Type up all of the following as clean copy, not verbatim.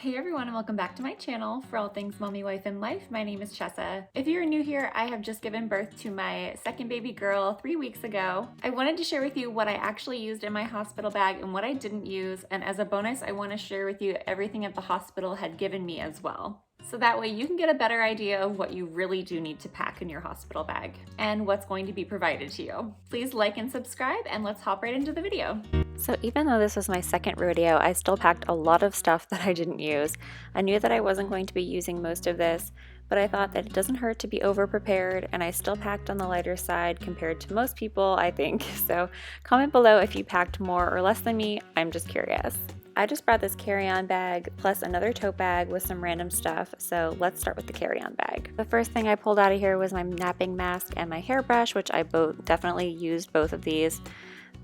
Hey everyone, and welcome back to my channel for all things mommy, wife, and life. My name is Chessa. If you're new here, I have just given birth to my second baby girl 3 weeks ago. I wanted to share with you what I actually used in my hospital bag and what I didn't use, and as a bonus, I want to share with you everything that the hospital had given me as well. So that way you can get a better idea of what you really do need to pack in your hospital bag and what's going to be provided to you. Please like and subscribe, and let's hop right into the video. So even though this was my second rodeo, I still packed a lot of stuff that I didn't use. I knew that I wasn't going to be using most of this, but I thought that it doesn't hurt to be over-prepared, and I still packed on the lighter side compared to most people, I think. So comment below if you packed more or less than me. I'm just curious. I just brought this carry-on bag plus another tote bag with some random stuff, so let's start with the carry-on bag. The first thing I pulled out of here was my napping mask and my hairbrush, which I definitely used both of these.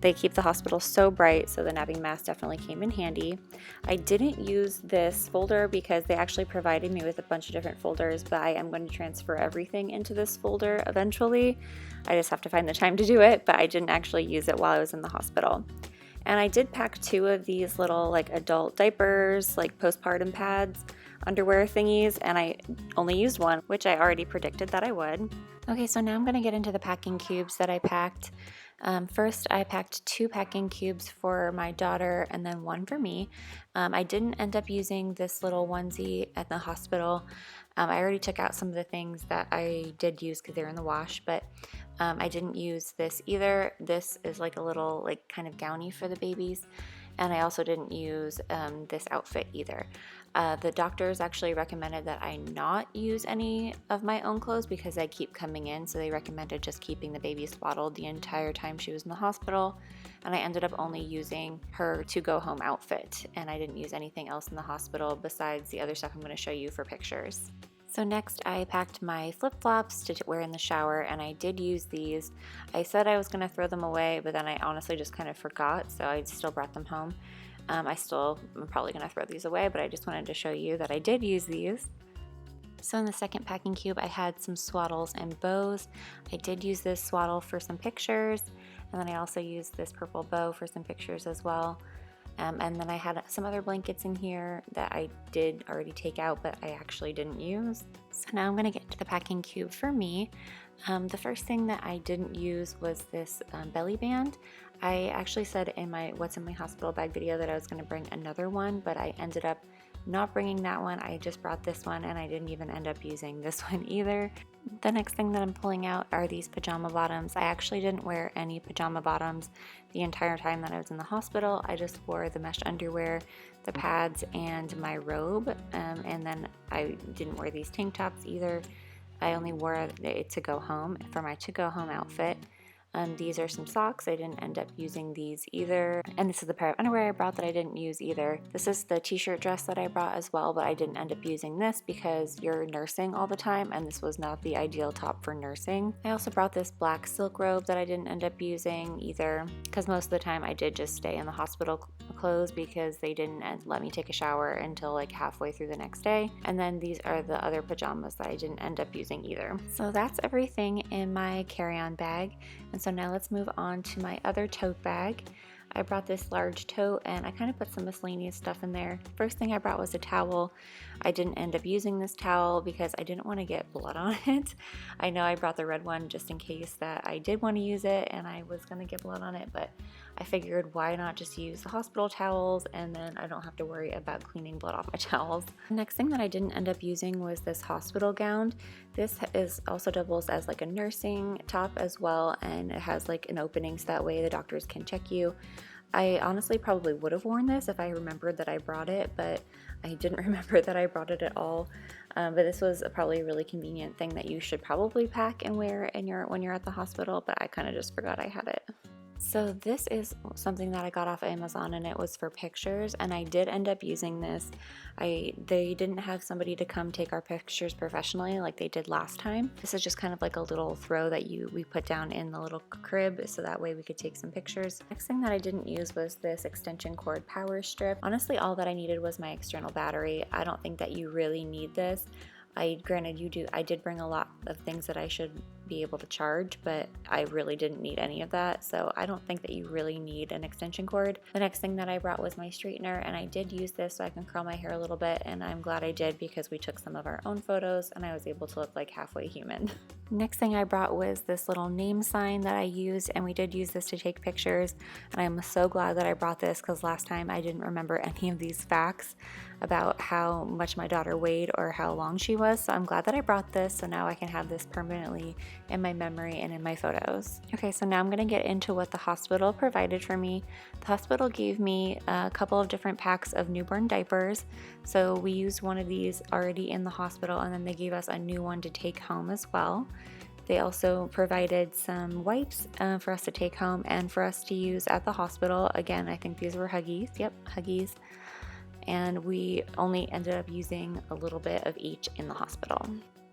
They keep the hospital so bright, so the napping mask definitely came in handy. I didn't use this folder because they actually provided me with a bunch of different folders, but I am going to transfer everything into this folder eventually. I just have to find the time to do it, but I didn't actually use it while I was in the hospital. And I did pack 2 of these little like adult diapers, like postpartum pads, underwear thingies, and I only used one, which I already predicted that I would. Okay, so now I'm going to get into the packing cubes that I packed. First, I packed 2 packing cubes for my daughter and then 1 for me. I didn't end up using this little onesie at the hospital. I already took out some of the things that I did use because they're in the wash, but I didn't use this either. This is like a little like kind of gowny for the babies. And I also didn't use this outfit either. The doctors actually recommended that I not use any of my own clothes because I keep coming in, so they recommended just keeping the baby swaddled the entire time she was in the hospital. And I ended up only using her to-go home outfit, and I didn't use anything else in the hospital besides the other stuff I'm going to show you for pictures. So next I packed my flip-flops to wear in the shower, and I did use these. I said I was going to throw them away, but then I honestly just kind of forgot, so I still brought them home. I'm probably going to throw these away, but I just wanted to show you that I did use these. So in the second packing cube, I had some swaddles and bows. I did use this swaddle for some pictures, and then I also used this purple bow for some pictures as well. And then I had some other blankets in here that I did already take out, but I actually didn't use. So now I'm going to get into the packing cube for me. The first thing that I didn't use was this belly band. I actually said in my what's in my hospital bag video that I was going to bring another one, but I ended up not bringing that one. I just brought this one, and I didn't even end up using this one either. The next thing that I'm pulling out are these pajama bottoms. I actually didn't wear any pajama bottoms the entire time that I was in the hospital. I just wore the mesh underwear, the pads, and my robe, and then I didn't wear these tank tops either. I only wore it to go home for my to-go home outfit. These are some socks. I didn't end up using these either. And this is the pair of underwear I brought that I didn't use either. This is the t-shirt dress that I brought as well, but I didn't end up using this because you're nursing all the time, and this was not the ideal top for nursing. I also brought this black silk robe that I didn't end up using either, because most of the time I did just stay in the hospital clothes because they didn't let me take a shower until like halfway through the next day. And then these are the other pajamas that I didn't end up using either. So that's everything in my carry-on bag. And so now let's move on to my other tote bag. I brought this large tote, and I kind of put some miscellaneous stuff in there. First thing I brought was a towel. I didn't end up using this towel because I didn't want to get blood on it. I know I brought the red one just in case that I did want to use it and I was going to get blood on it, but I figured why not just use the hospital towels, and then I don't have to worry about cleaning blood off my towels. The next thing that I didn't end up using was this hospital gown. This also doubles as like a nursing top as well, and it has like an opening so that way the doctors can check you. I honestly probably would have worn this if I remembered that I brought it, but I didn't remember that I brought it at all. But this was probably a really convenient thing that you should probably pack and wear when you're at the hospital, but I kind of just forgot I had it. So this is something that I got off Amazon, and it was for pictures, and I did end up using this. They didn't have somebody to come take our pictures professionally like they did last time. This is just kind of like a little throw that we put down in the little crib so that way we could take some pictures. Next thing that I didn't use was this extension cord power strip. Honestly, all that I needed was my external battery. I don't think that you really need this. I did bring a lot of things that I should be able to charge, but I really didn't need any of that, so I don't think that you really need an extension cord. The next thing that I brought was my straightener, and I did use this so I can curl my hair a little bit, and I'm glad I did because we took some of our own photos and I was able to look like halfway human. Next thing I brought was this little name sign that I used, and we did use this to take pictures, and I'm so glad that I brought this because last time I didn't remember any of these facts about how much my daughter weighed or how long she was, so I'm glad that I brought this so now I can have this permanently in my memory and in my photos. Okay, so now I'm going to get into what the hospital provided for me. The hospital gave me a couple of different packs of newborn diapers, so we used one of these already in the hospital, and then they gave us a new one to take home as well. They also provided some wipes for us to take home and for us to use at the hospital. Again, I think these were Huggies. Yep, Huggies. And we only ended up using a little bit of each in the hospital.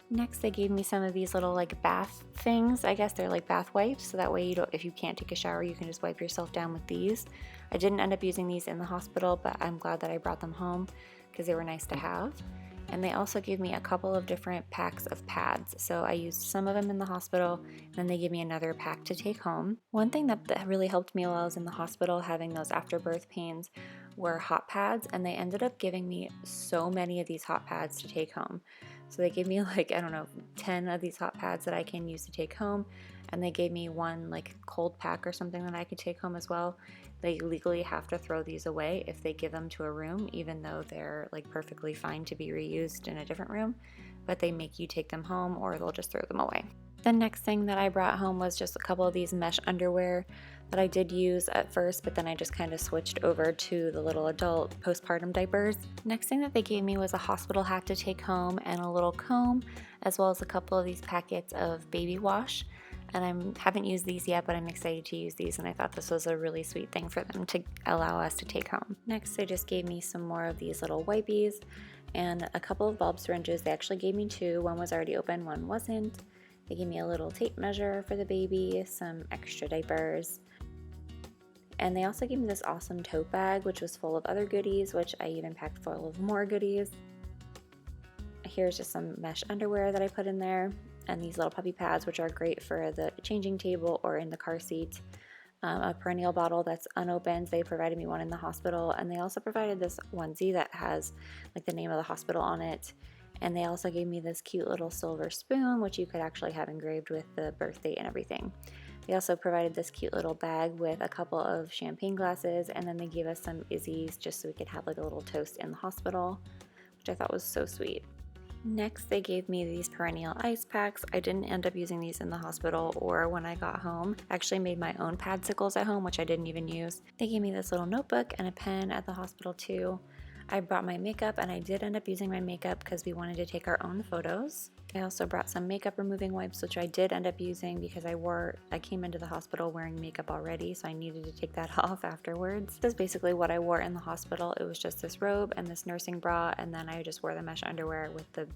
Next, they gave me some of these little like bath things. I guess they're like bath wipes, so that way you don't, if you can't take a shower, you can just wipe yourself down with these. I didn't end up using these in the hospital, but I'm glad that I brought them home because they were nice to have. And they also gave me a couple of different packs of pads. So I used some of them in the hospital, and then they gave me another pack to take home. One thing that really helped me while I was in the hospital having those afterbirth pains were hot pads, and they ended up giving me so many of these hot pads to take home. So they gave me like, I don't know, 10 of these hot pads that I can use to take home, and they gave me one like cold pack or something that I could take home as well. They legally have to throw these away if they give them to a room, even though they're like perfectly fine to be reused in a different room, but they make you take them home or they'll just throw them away. The next thing that I brought home was just a couple of these mesh underwear that I did use at first, but then I just kind of switched over to the little adult postpartum diapers. Next thing that they gave me was a hospital hat to take home and a little comb, as well as a couple of these packets of baby wash. And I haven't used these yet, but I'm excited to use these, and I thought this was a really sweet thing for them to allow us to take home. Next, they just gave me some more of these little wipies and a couple of bulb syringes. They actually gave me two. One was already open, one wasn't. They gave me a little tape measure for the baby, some extra diapers, and they also gave me this awesome tote bag, which was full of other goodies, which I even packed full of more goodies. Here's just some mesh underwear that I put in there, and these little puppy pads, which are great for the changing table or in the car seat. A perennial bottle that's unopened. They provided me one in the hospital, and they also provided this onesie that has like the name of the hospital on it. And they also gave me this cute little silver spoon, which you could actually have engraved with the birth date and everything. They also provided this cute little bag with a couple of champagne glasses, and then they gave us some Izzy's just so we could have like a little toast in the hospital, which I thought was so sweet. Next, they gave me these perennial ice packs. I didn't end up using these in the hospital or when I got home. I actually made my own padsicles at home, which I didn't even use. They gave me this little notebook and a pen at the hospital too. I brought my makeup, and I did end up using my makeup because we wanted to take our own photos. I also brought some makeup removing wipes, which I did end up using because I came into the hospital wearing makeup already, so I needed to take that off afterwards. This is basically what I wore in the hospital. It was just this robe and this nursing bra, and then I just wore the mesh underwear with the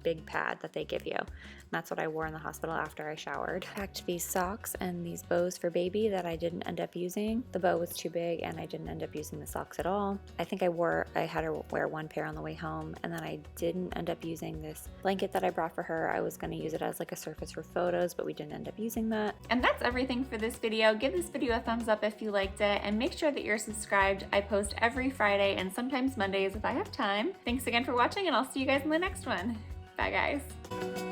big pad that they give you. And that's what I wore in the hospital after I showered. Packed these socks and these bows for baby that I didn't end up using. The bow was too big, and I didn't end up using the socks at all. I think I had her wear one pair on the way home, and then I didn't end up using this blanket that I brought for her. I was going to use it as like a surface for photos, but we didn't end up using that. And that's everything for this video. Give this video a thumbs up if you liked it, and make sure that you're subscribed. I post every Friday and sometimes Mondays if I have time. Thanks again for watching, and I'll see you guys in the next one. Bye guys.